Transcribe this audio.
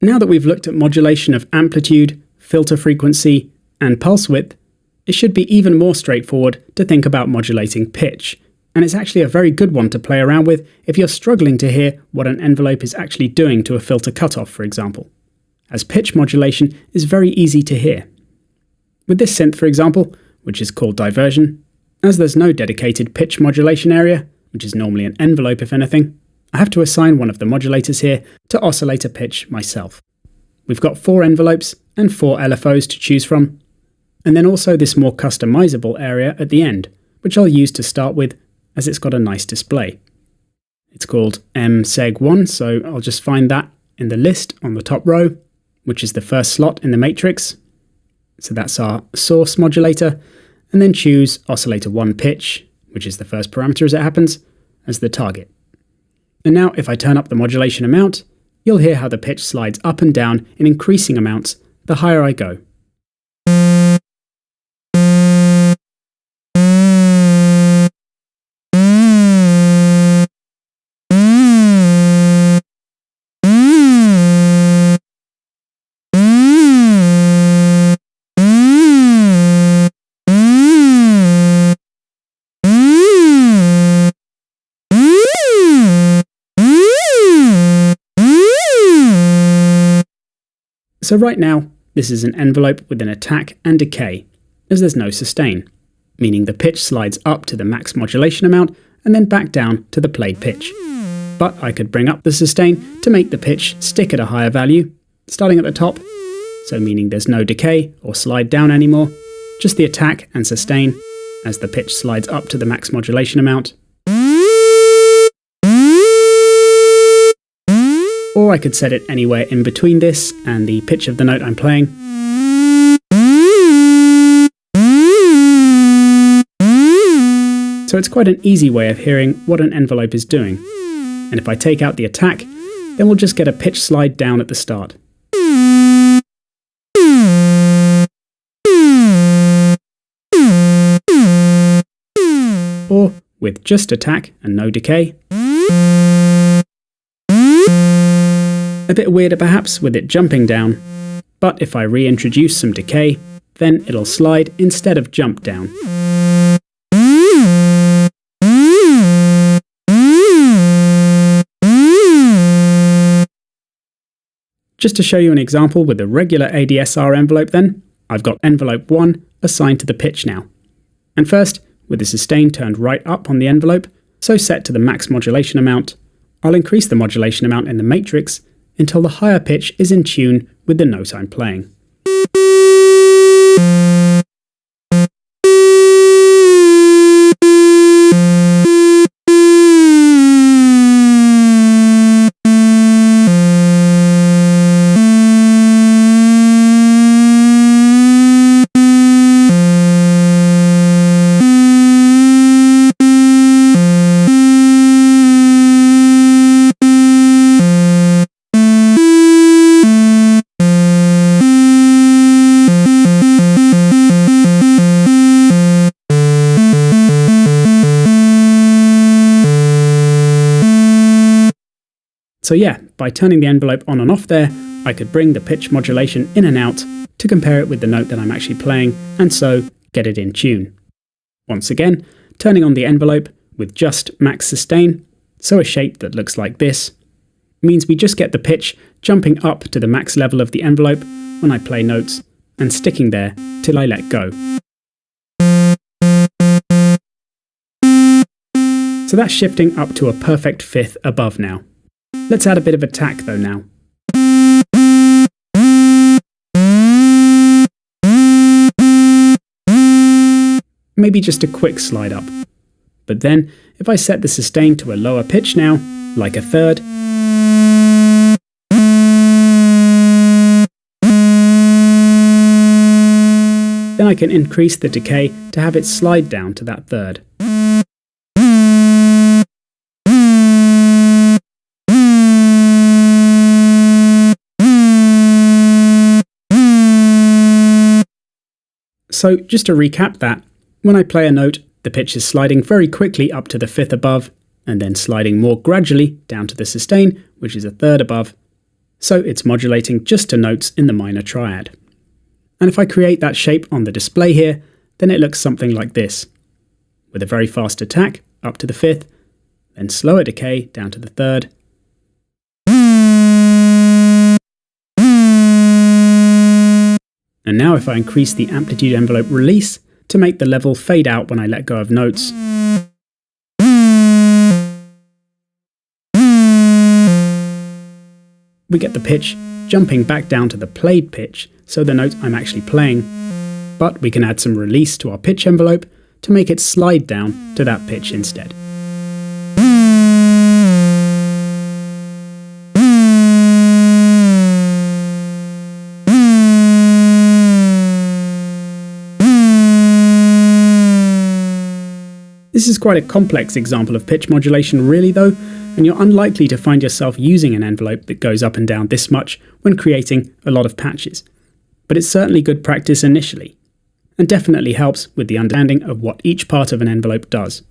Now that we've looked at modulation of amplitude, filter frequency, and pulse width, it should be even more straightforward to think about modulating pitch, and it's actually a very good one to play around with if you're struggling to hear what an envelope is actually doing to a filter cutoff, for example, as pitch modulation is very easy to hear. With this synth, for example, which is called diversion, as there's no dedicated pitch modulation area, which is normally an envelope if anything, I have to assign one of the modulators here to oscillator pitch myself. We've got 4 envelopes and 4 LFOs to choose from, and then also this more customizable area at the end, which I'll use to start with as it's got a nice display. It's called MSEG1, so I'll just find that in the list on the top row, which is the first slot in the matrix. So that's our source modulator, and then choose oscillator 1 pitch, which is the first parameter as it happens, as the target. And now if I turn up the modulation amount, you'll hear how the pitch slides up and down in increasing amounts the higher I go. So right now, this is an envelope with an attack and decay, as there's no sustain, meaning the pitch slides up to the max modulation amount and then back down to the played pitch. But I could bring up the sustain to make the pitch stick at a higher value, starting at the top, so meaning there's no decay or slide down anymore, just the attack and sustain as the pitch slides up to the max modulation amount. Or I could set it anywhere in between this and the pitch of the note I'm playing. So it's quite an easy way of hearing what an envelope is doing. And if I take out the attack, then we'll just get a pitch slide down at the start. Or with just attack and no decay. A bit weirder perhaps with it jumping down, but if I reintroduce some decay, then it'll slide instead of jump down. Just to show you an example with a regular ADSR envelope then, I've got envelope 1 assigned to the pitch now. And first, with the sustain turned right up on the envelope, so set to the max modulation amount, I'll increase the modulation amount in the matrix until the higher pitch is in tune with the note I'm playing. So yeah, by turning the envelope on and off there, I could bring the pitch modulation in and out to compare it with the note that I'm actually playing, and so get it in tune. Once again, turning on the envelope with just max sustain, so a shape that looks like this, means we just get the pitch jumping up to the max level of the envelope when I play notes, and sticking there till I let go. So that's shifting up to a perfect fifth above now. Let's add a bit of attack though now. Maybe just a quick slide up. But then, if I set the sustain to a lower pitch now, like a third, then I can increase the decay to have it slide down to that third. So just to recap that, when I play a note, the pitch is sliding very quickly up to the fifth above, and then sliding more gradually down to the sustain, which is a third above. so it's modulating just to notes in the minor triad. And if I create that shape on the display here, then it looks something like this, with a very fast attack up to the 5th, then slower decay down to the 3rd, and now if I increase the amplitude envelope release to make the level fade out when I let go of notes, we get the pitch jumping back down to the played pitch, so the note I'm actually playing, but we can add some release to our pitch envelope to make it slide down to that pitch instead. This is quite a complex example of pitch modulation really though, and you're unlikely to find yourself using an envelope that goes up and down this much when creating a lot of patches. But it's certainly good practice initially, and definitely helps with the understanding of what each part of an envelope does.